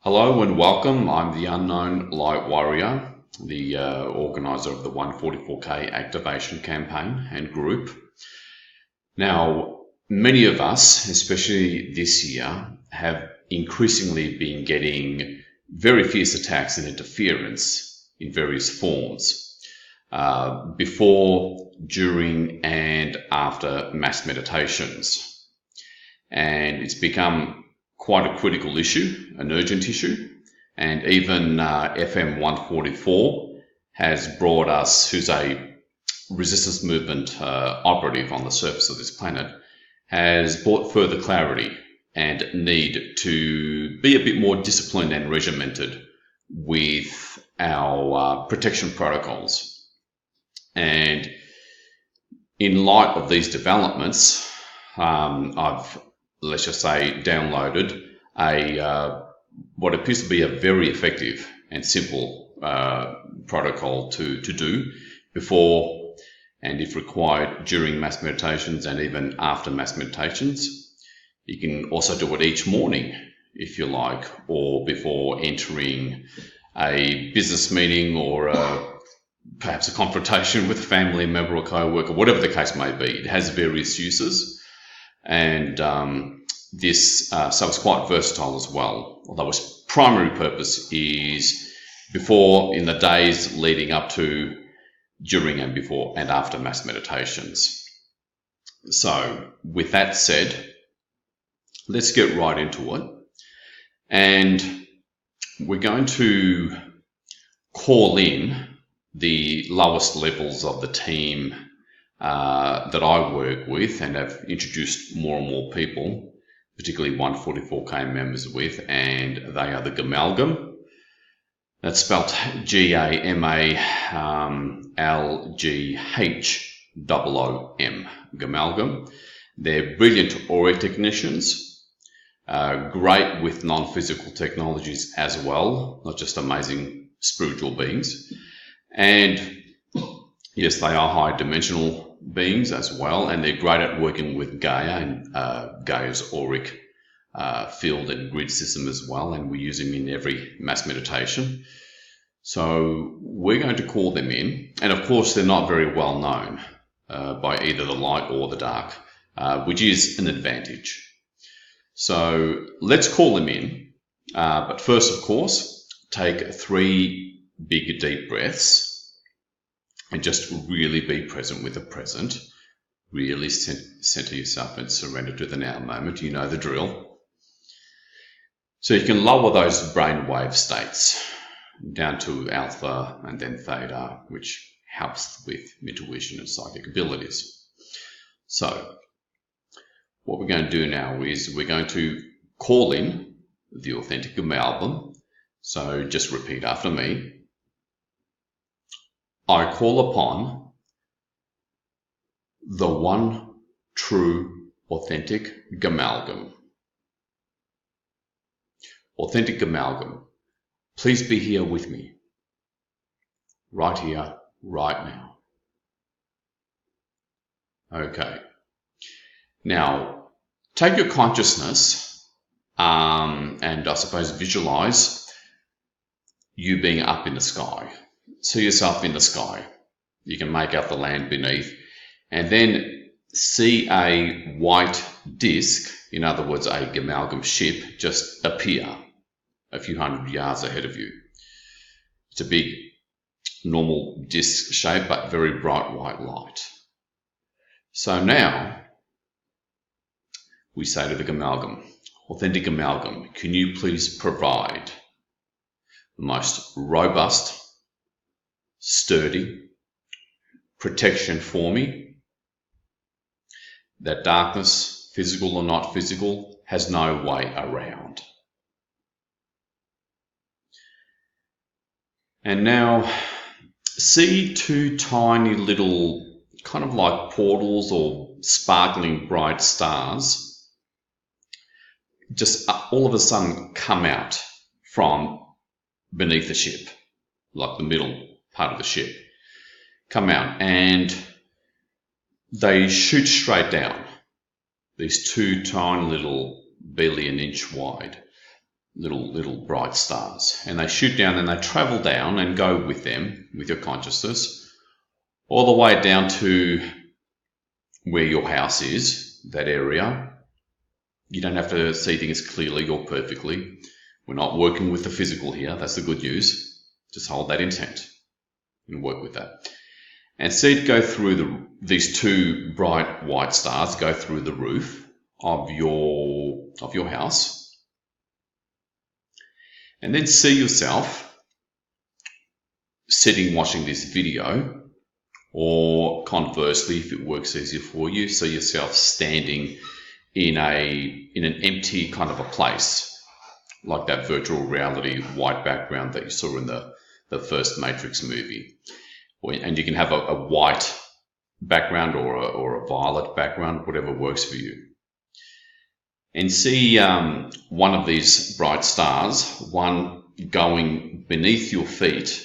Hello and welcome. I'm the unknown Lightwarrior, the organizer of the 144K activation campaign and group. Now, many of us, especially this year, have increasingly been getting very fierce attacks and interference in various forms before, during, and after mass meditations. And it's become quite a critical issue, an urgent issue, and even FM 144 has brought us, who's a resistance movement operative on the surface of this planet, has brought further clarity and need to be a bit more disciplined and regimented with our protection protocols. And in light of these developments, I've, let's just say, downloaded what appears to be a very effective and simple protocol to do before and, if required, during mass meditations and even after mass meditations. You can also do it each morning if you like, or before entering a business meeting or perhaps a confrontation with a family member or co-worker, whatever the case may be. It has various uses. And so it's quite versatile as well, although its primary purpose is before, in the days leading up to, during and before and after mass meditations. So with that said, let's get right into it. And we're going to call in the lowest levels of the team that I work with and have introduced more and more people, particularly 144K members with, and they are the Gamalgam. That's spelled Gamalgam, Gamalgam. They're brilliant aura technicians, great with non-physical technologies as well, not just amazing spiritual beings. And yes, they are high-dimensional beings as well, and they're great at working with Gaia and Gaia's auric field and grid system as well, and we use them in every mass meditation. So we're going to call them in, and of course they're not very well known by either the light or the dark, which is an advantage. So let's call them in, but first, of course, take 3 big deep breaths. And just really be present with the present. Really center yourself and surrender to the now moment. You know the drill. So you can lower those brainwave states down to alpha and then theta, which helps with intuition and psychic abilities. So what we're going to do now is we're going to call in the authentic Gamalgam. So just repeat after me. I call upon the one true authentic Gamalgam. Authentic Gamalgam, please be here with me. Right here, right now. Okay. Now, take your consciousness and I suppose visualize you being up in the sky. See yourself in the sky. You can make out the land beneath, and then see a white disc, in other words a Gamalgam ship, just appear a few hundred yards ahead of you. It's a big normal disc shape but very bright white light. So now we say to the Gamalgam, authentic Gamalgam, can you please provide the most robust, sturdy protection for me that darkness, physical or not physical, has no way around. And now see 2 tiny little kind of like portals or sparkling bright stars just all of a sudden come out from beneath the ship, like the middle part of the ship, come out, and they shoot straight down, these 2 tiny little barely an inch wide. little bright stars, and they shoot down and they travel down and go with them, with your consciousness, all the way down to where your house is, that area. You don't have to see things clearly or perfectly. We're not working with the physical here. That's the good news. Just hold that intent and work with that. And see it go through these two bright white stars go through the roof of your house. And then see yourself sitting watching this video, or conversely, if it works easier for you, see yourself standing in an empty kind of a place, like that virtual reality white background that you saw in the first Matrix movie. And you can have a white background or a violet background, whatever works for you. And see one of these bright stars, one going beneath your feet,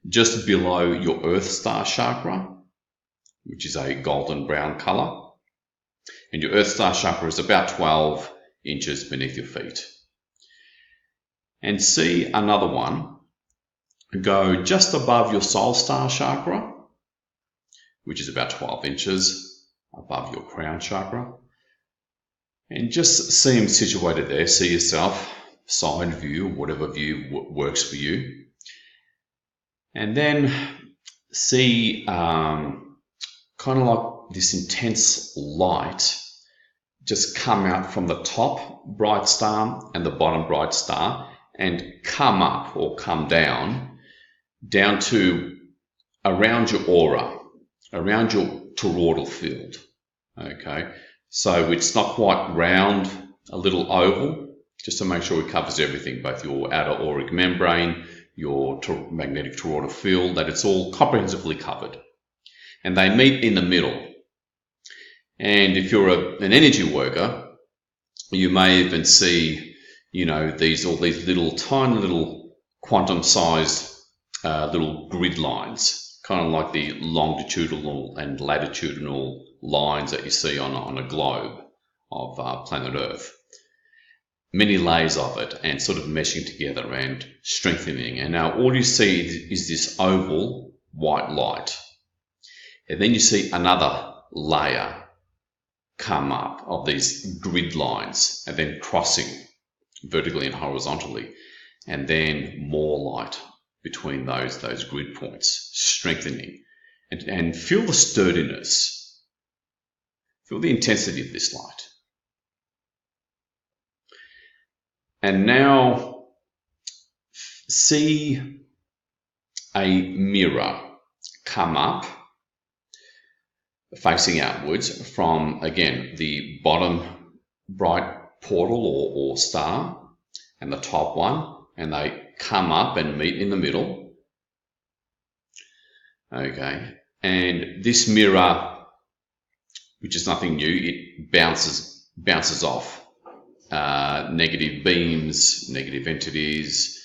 just below your Earth Star chakra, which is a golden brown color. And your Earth Star chakra is about 12 inches beneath your feet. And see another one go just above your Soul Star chakra, which is about 12 inches above your crown chakra. And just see him situated there. See yourself, side view, whatever view works for you. And then see kind of like this intense light just come out from the top bright star and the bottom bright star and come up or come down to around your aura, around your toroidal field. Okay, so it's not quite round, a little oval, just to make sure it covers everything, both your outer auric membrane, your magnetic toroidal field, that it's all comprehensively covered. And they meet in the middle. And if you're an energy worker, you may even see, all these little tiny little quantum-sized little grid lines, kind of like the longitudinal and latitudinal lines that you see on a globe of planet Earth. Many layers of it, and sort of meshing together and strengthening. And now all you see is this oval white light. And then you see another layer come up of these grid lines, and then crossing vertically and horizontally, and then more light between those grid points, strengthening. And feel the sturdiness, feel the intensity of this light. And now see a mirror come up facing outwards from, again, the bottom bright portal or star and the top one, and they come up and meet in the middle. Okay, and this mirror, which is nothing new, it bounces off negative beams, negative entities,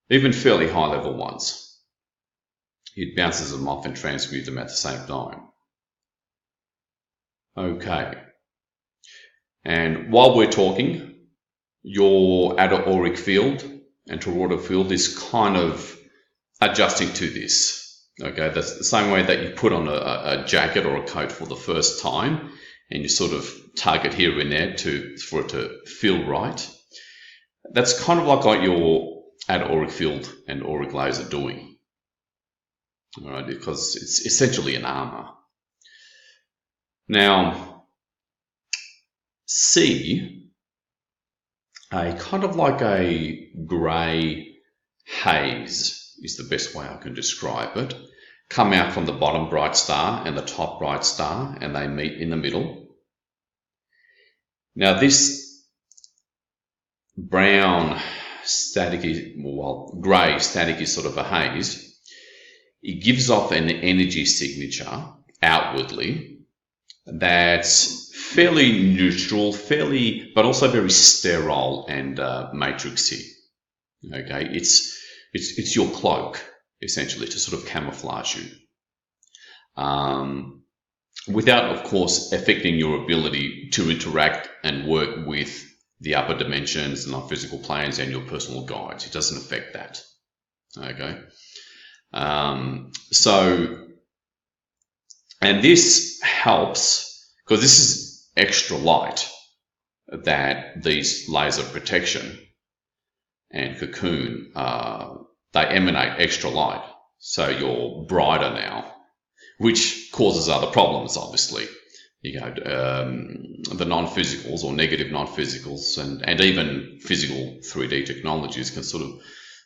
even fairly high level ones. It bounces them off and transmutes them at the same time. Okay, and while we're talking, your outer auric field and toroidal field is kind of adjusting to this. Okay, that's the same way that you put on a jacket or a coat for the first time, and you sort of tug it here and there for it to feel right. That's kind of like what your outer auric field and auric layers are doing. All right, because it's essentially an armor. Now, see a kind of like a grey haze is the best way I can describe it, come out from the bottom bright star and the top bright star, and they meet in the middle. Now this brown staticky, well, grey staticky sort of a haze, it gives off an energy signature outwardly that's fairly neutral, but also very sterile and matrixy. Okay, it's your cloak essentially to sort of camouflage you, without, of course, affecting your ability to interact and work with the upper dimensions, the non-physical planes, and your personal guides. It doesn't affect that. Okay. And this helps because this is extra light that these layers of protection and cocoon, they emanate extra light. So you're brighter now, which causes other problems, obviously. You know, the non-physicals or negative non-physicals and even physical 3D technologies can sort of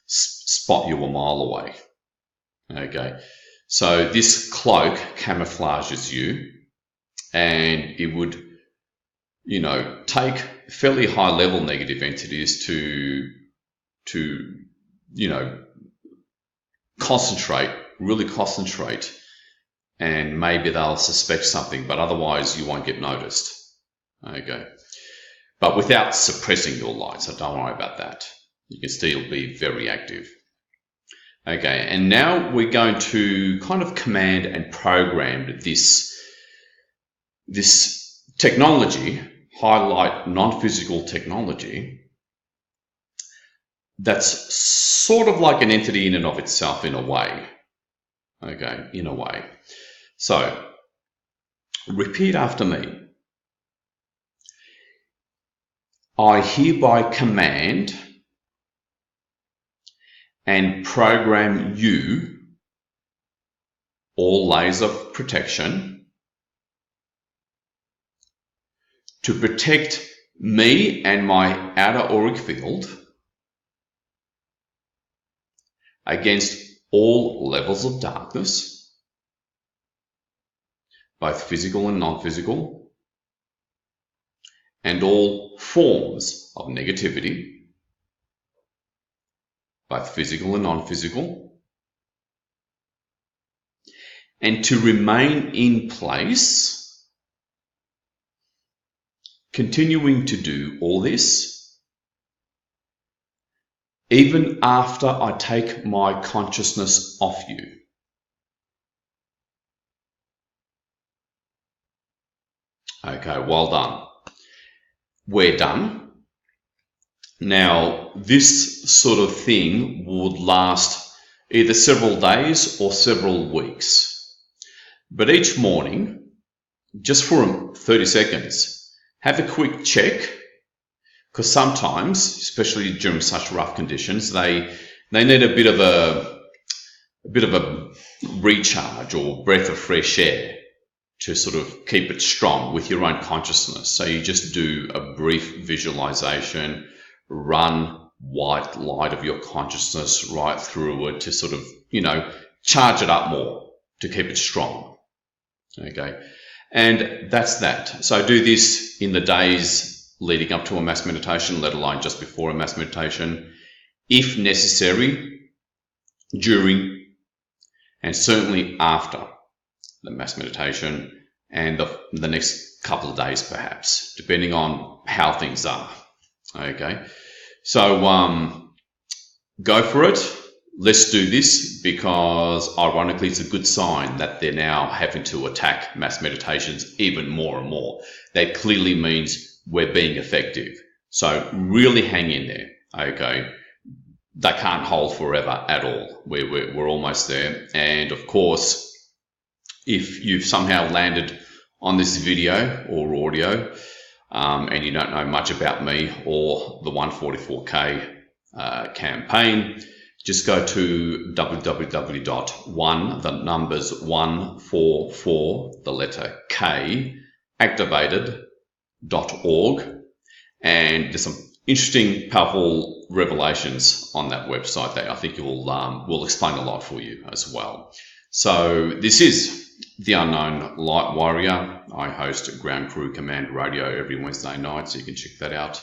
spot you a mile away. Okay, so this cloak camouflages you, and it would, you know, take fairly high level negative entities to you know, really concentrate, and maybe they'll suspect something, but otherwise you won't get noticed. Okay, but without suppressing your light, so don't worry about that. You can still be very active. Okay, and now we're going to kind of command and program this technology, highlight non-physical technology, that's sort of like an entity in and of itself in a way. Okay, in a way. So, repeat after me. I hereby command and program you, all layers of protection, to protect me and my outer auric field against all levels of darkness, both physical and non-physical, and all forms of negativity, both physical and non-physical, and to remain in place, continuing to do all this even after I take my consciousness off you. Okay, well done. We're done. Now, this sort of thing would last either several days or several weeks. But each morning, just for 30 seconds, have a quick check, because sometimes, especially during such rough conditions, they need a bit of a recharge or breath of fresh air to sort of keep it strong with your own consciousness. So you just do a brief visualization, run white light of your consciousness right through it to sort of, you know, charge it up more to keep it strong. Okay, and that's that. So do this in the days leading up to a mass meditation, let alone just before a mass meditation, if necessary, during, and certainly after the mass meditation and the next couple of days perhaps, depending on how things are. Okay, so go for it. Let's do this, because ironically it's a good sign that they're now having to attack mass meditations even more and more. That clearly means we're being effective. So really hang in there. Okay, they can't hold forever at all. We're almost there. And of course, if you've somehow landed on this video or audio and you don't know much about me or the 144K campaign, just go to www.1, the numbers 144, the letter K, activated.org, and there's some interesting, powerful revelations on that website that I think will explain a lot for you as well. So this is The Unknown Lightwarrior. I host Ground Crew Command Radio every Wednesday night, so you can check that out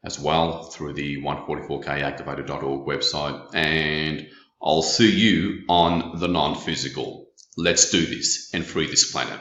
as well through the 144kactivated.org website. And I'll see you on the non-physical. Let's do this and free this planet.